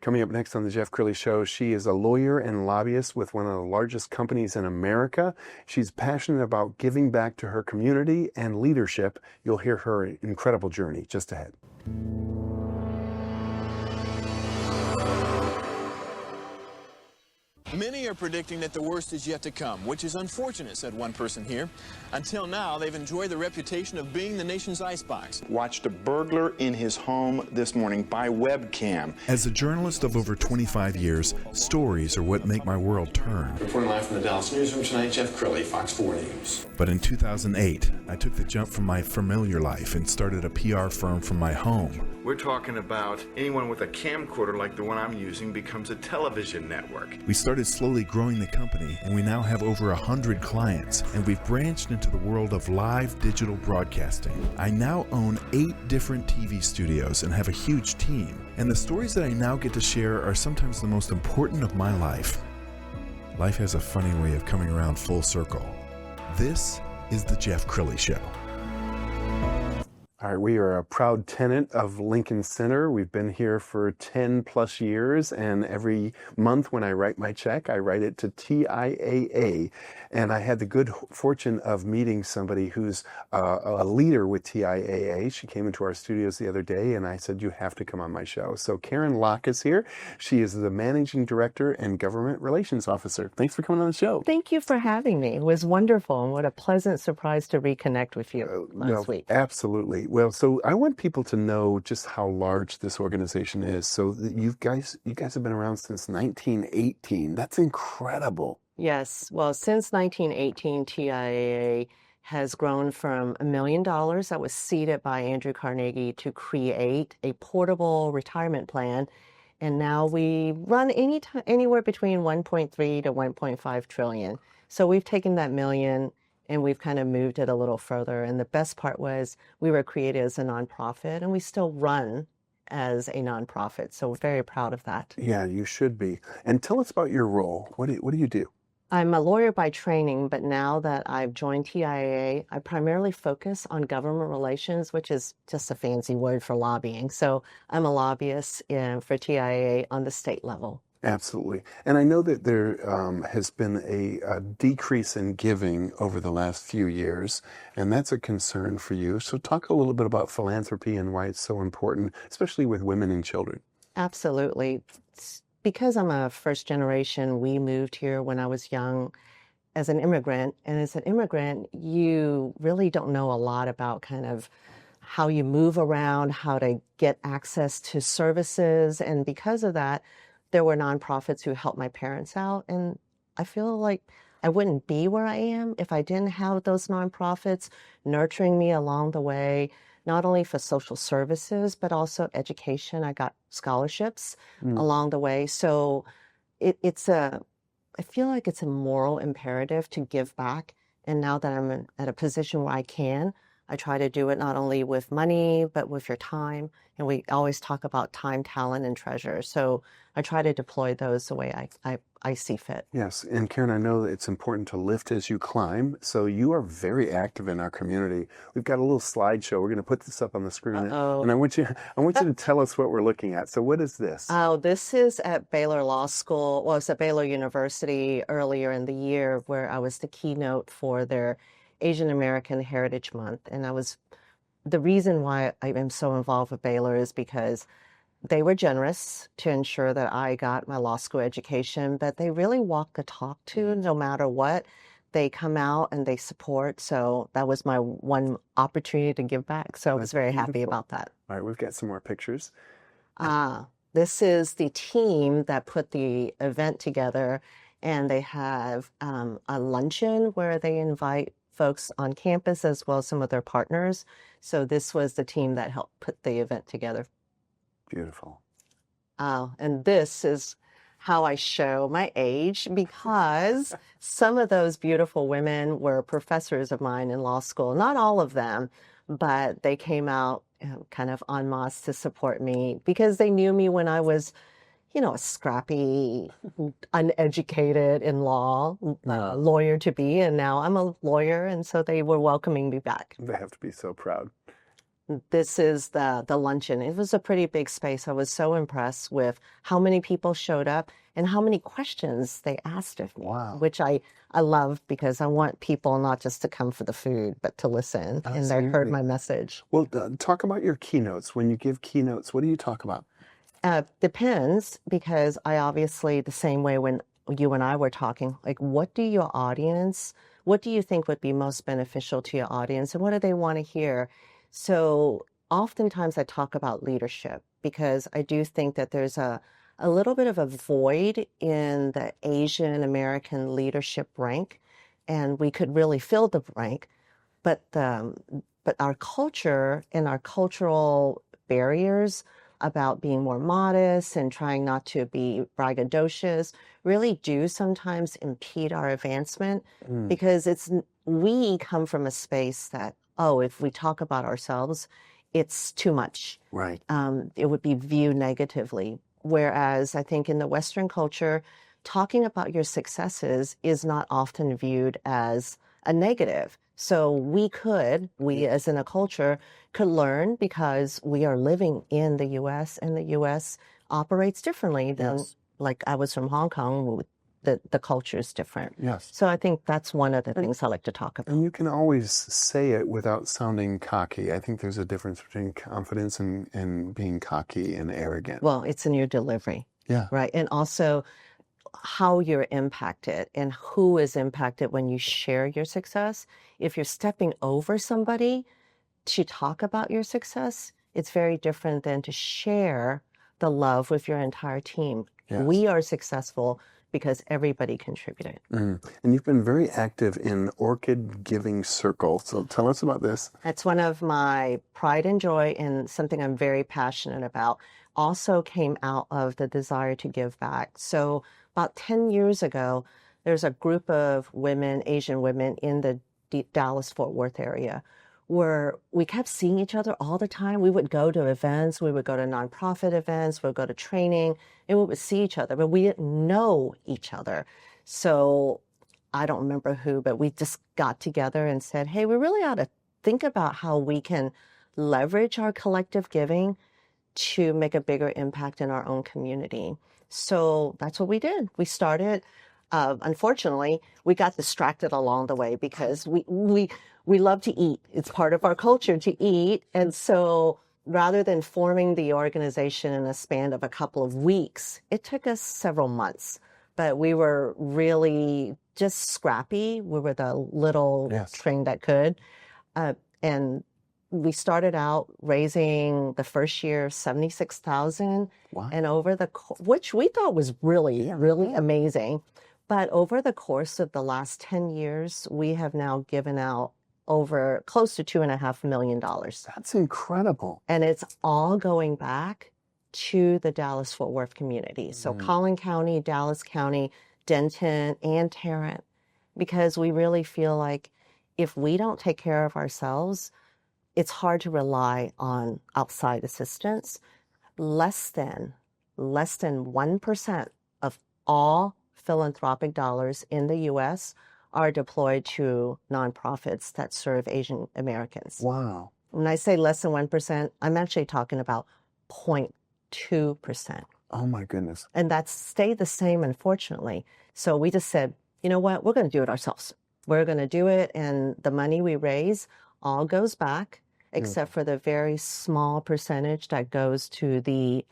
Coming up next on the Jeff Crilley Show, she is a lawyer and lobbyist with one of the largest companies in America. She's passionate about giving back to her community and leadership. You'll hear her incredible journey just ahead. Many are predicting that the worst is yet to come, which is unfortunate, said one person here. Until now, they've enjoyed the reputation of being the nation's icebox. Watched a burglar in his home this morning by webcam. As a journalist of over 25 years, stories are what make my world turn. Reporting live from the Dallas newsroom tonight, Jeff Crilley, Fox 4 News. But in 2008, I took the jump from my familiar life and started a PR firm from my home. We're talking about anyone with a camcorder like the one I'm using becomes a television network. We started slowly growing the company, and we now have over 100 clients, and we've branched into the world of live digital broadcasting. I now own 8 different TV studios and have a huge team, and the stories that I now get to share are sometimes the most important of my life. Life has a funny way of coming around full circle. This is the Jeff Crilley Show. All right, we are a proud tenant of Lincoln Center. We've been here for 10 plus years, and every month when I write my check, I write it to TIAA. And I had the good fortune of meeting somebody who's a leader with TIAA. She came into our studios the other day, and I said, you have to come on my show. So Caren Lock is here. She is the Managing Director and Government Relations Officer. Thanks for coming on the show. Thank you for having me. It was wonderful, and what a pleasant surprise to reconnect with you last week. Absolutely. Well, so I want people to know just how large this organization is. So you guys have been around since 1918. That's incredible. Yes. Well, since 1918, TIAA has grown from $1 million that was seeded by Andrew Carnegie to create a portable retirement plan. And now we run anywhere between 1.3 to 1.5 trillion. So we've taken that million and we've kind of moved it a little further. And the best part was we were created as a nonprofit, and we still run as a nonprofit. So we're very proud of that. Yeah, you should be. And tell us about your role. What do you do? I'm a lawyer by training, but now that I've joined TIAA, I primarily focus on government relations, which is just a fancy word for lobbying. So I'm a lobbyist for TIAA on the state level. Absolutely. And I know that there has been a decrease in giving over the last few years, and that's a concern for you. So talk a little bit about philanthropy and why it's so important, especially with women and children. Absolutely. Because I'm a first generation, we moved here when I was young as an immigrant. And as an immigrant, you really don't know a lot about kind of how you move around, how to get access to services. And because of that, there were nonprofits who helped my parents out. And I feel like I wouldn't be where I am if I didn't have those nonprofits nurturing me along the way, not only for social services, but also education. I got scholarships along the way. So I feel like it's a moral imperative to give back. And now that I'm at a position where I try to do it not only with money, but with your time. And we always talk about time, talent, and treasure. So I try to deploy those the way I see fit. Yes. And Caren, I know that it's important to lift as you climb. So you are very active in our community. We've got a little slideshow. We're going to put this up on the screen. And I want you to tell us what we're looking at. So what is this? Oh, this is at Baylor Law School. Well, it's at Baylor University earlier in the year where I was the keynote for their Asian American Heritage Month. And the reason why I am so involved with Baylor is because they were generous to ensure that I got my law school education, but they really walk the talk too, no matter what. They come out and they support. So that was my one opportunity to give back. So I was very happy about that. All right, we've got some more pictures. This is the team that put the event together, and they have a luncheon where they invite folks on campus as well as some of their partners. So this was the team that helped put the event together. Beautiful. And this is how I show my age, because some of those beautiful women were professors of mine in law school. Not all of them, but they came out kind of en masse to support me because they knew me when I was, a scrappy, uneducated in law, lawyer to be, and now I'm a lawyer, and so they were welcoming me back. They have to be so proud. this is the luncheon. It was a pretty big space. I was so impressed with how many people showed up and how many questions they asked of me, Wow. which I love because I want people not just to come for the food, but to listen and they heard Absolutely. my message. Well, talk about your keynotes. When you give keynotes, what do you talk about? Depends, because I obviously, the same way when you and I were talking, like, what do you think would be most beneficial to your audience and what do they want to hear? So oftentimes I talk about leadership because I do think that there's a little bit of a void in the Asian American leadership rank, and we could really fill the rank. But our culture and our cultural barriers about being more modest and trying not to be braggadocious really do sometimes impede our advancement because we come from a space that, oh, if we talk about ourselves, it's too much. Right. It would be viewed negatively. Whereas I think in the Western culture, talking about your successes is not often viewed as a negative. So we as in a culture, could learn because we are living in the U.S. and the U.S. operates differently than, like, I was from Hong Kong. The culture is different. Yes. So I think that's one of the things I like to talk about. And you can always say it without sounding cocky. I think there's a difference between confidence and being cocky and arrogant. Well, it's in your delivery. Yeah. Right. And also how you're impacted and who is impacted when you share your success. If you're stepping over somebody to talk about your success, it's very different than to share the love with your entire team. Yes. We are successful because everybody contributed. And you've been very active in Orchid Giving Circle. So tell us about this. That's one of my pride and joy and something I'm very passionate about. Also came out of the desire to give back. So about 10 years ago, there's a group of women, Asian women in the Dallas-Fort Worth area where we kept seeing each other all the time. We would go to events, we would go to nonprofit events, we would go to training, and we would see each other, but we didn't know each other. So I don't remember who, but we just got together and said, hey, we really ought to think about how we can leverage our collective giving to make a bigger impact in our own community. So that's what we did. We started. Unfortunately, we got distracted along the way because we love to eat. It's part of our culture to eat. And so rather than forming the organization in a span of a couple of weeks, it took us several months. But we were really just scrappy. We were the little train that could. And we started out raising the first year $76,000, and over which we thought was really amazing. But over the course of the last 10 years, we have now given out over close to $2.5 million. That's incredible. And it's all going back to the Dallas-Fort Worth community. So Collin County, Dallas County, Denton, and Tarrant, because we really feel like if we don't take care of ourselves, it's hard to rely on outside assistance. Less than 1% of all philanthropic dollars in the U.S. are deployed to nonprofits that serve Asian Americans. Wow. When I say less than 1%, I'm actually talking about 0.2%. Oh my goodness. And that's stayed the same, unfortunately. So we just said, you know what, we're going to do it ourselves. We're going to do it, and the money we raise all goes back, except for the very small percentage that goes to the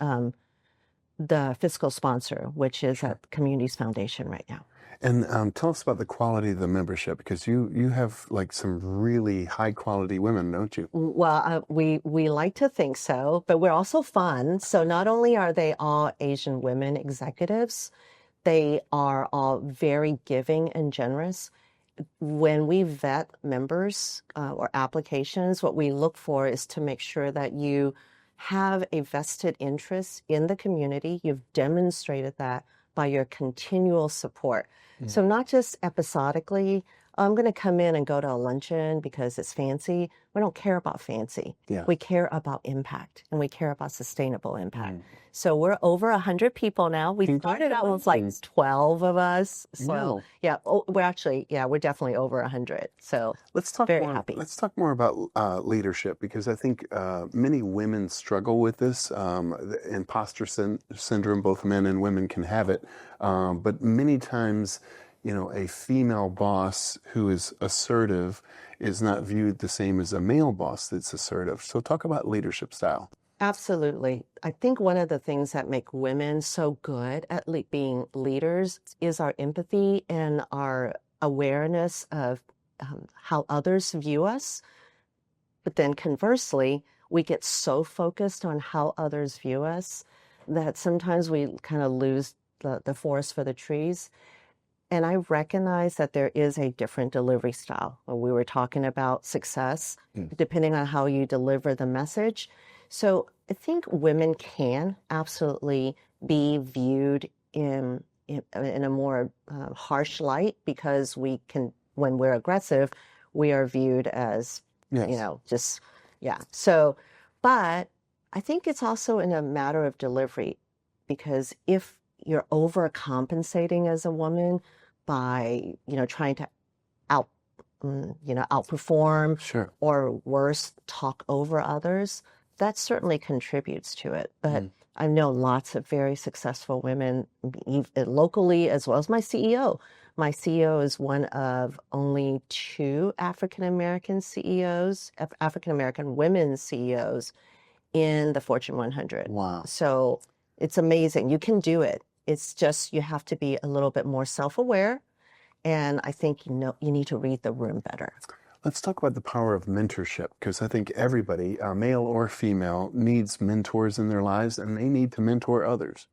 fiscal sponsor, which is at Communities Foundation right now. And tell us about the quality of the membership, because you have like some really high quality women, don't you? Well, we like to think so, but we're also fun. So not only are they all Asian women executives, they are all very giving and generous. When we vet members or applications, what we look for is to make sure that you have a vested interest in the community. You've demonstrated that by your continual support. So not just episodically, I'm going to come in and go to a luncheon because it's fancy. We don't care about fancy. Yeah. We care about impact, and we care about sustainable impact. So we're over 100 people now. We started out with like 12 of us. So yeah, we're definitely over 100. So Let's talk very more. happy. Let's talk more about leadership, because I think many women struggle with this. The imposter syndrome. Both men and women can have it, but many times, a female boss who is assertive is not viewed the same as a male boss that's assertive. So talk about leadership style. Absolutely. I think one of the things that make women so good at being leaders is our empathy and our awareness of how others view us. But then conversely, we get so focused on how others view us that sometimes we kind of lose the forest for the trees. And I recognize that there is a different delivery style. When we were talking about success, depending on how you deliver the message. So I think women can absolutely be viewed in a more harsh light, because we can, when we're aggressive, we are viewed as, So, but I think it's also in a matter of delivery, because if you're overcompensating as a woman by, trying to outperform, Sure. or worse, talk over others, that certainly contributes to it. But I know lots of very successful women, locally, as well as my CEO. My CEO is one of only 2 African-American CEOs, African-American women CEOs in the Fortune 100. Wow. So it's amazing. You can do it. It's just you have to be a little bit more self-aware. And I think you need to read the room better. Let's talk about the power of mentorship, because I think everybody, male or female, needs mentors in their lives, and they need to mentor others.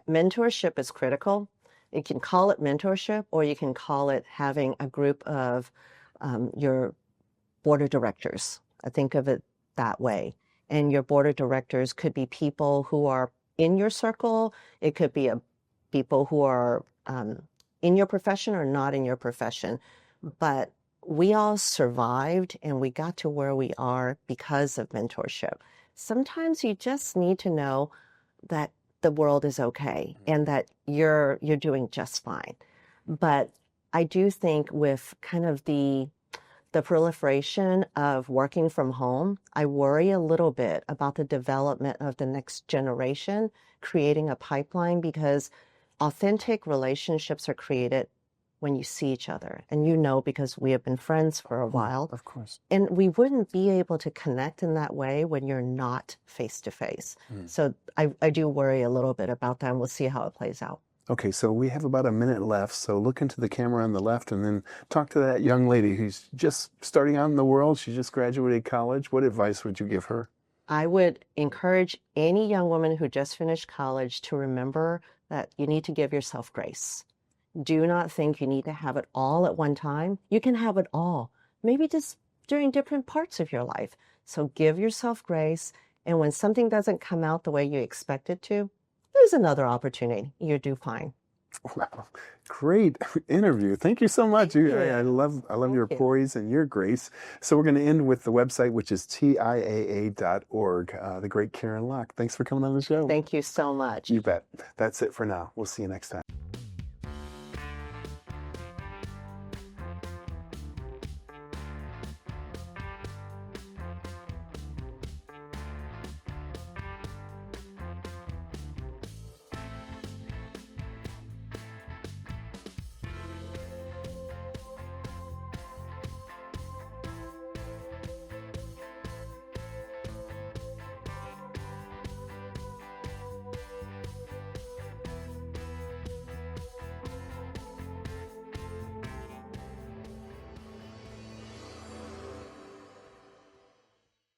Mentorship is critical. You can call it mentorship, or you can call it having a group of your board of directors. I think of it that way. And your board of directors could be people who are in your circle. It could be people who are in your profession or not in your profession. But we all survived and we got to where we are because of mentorship. Sometimes you just need to know that the world is okay and that you're doing just fine. But I do think with kind of the proliferation of working from home, I worry a little bit about the development of the next generation, creating a pipeline, because authentic relationships are created when you see each other. And because we have been friends for a while. Of course. And we wouldn't be able to connect in that way when you're not face to face. So I do worry a little bit about that, and we'll see how it plays out. Okay, so we have about a minute left. So look into the camera on the left and then talk to that young lady who's just starting out in the world. She just graduated college. What advice would you give her? I would encourage any young woman who just finished college to remember that you need to give yourself grace. Do not think you need to have it all at one time. You can have it all, maybe just during different parts of your life. So give yourself grace. And when something doesn't come out the way you expect it to, there's another opportunity. You do fine. Wow, great interview. Thank you so much. I love your poise and your grace. So we're going to end with the website, which is TIAA.org. The great Caren Lock. Thanks for coming on the show. Thank you so much. You bet. That's it for now. We'll see you next time.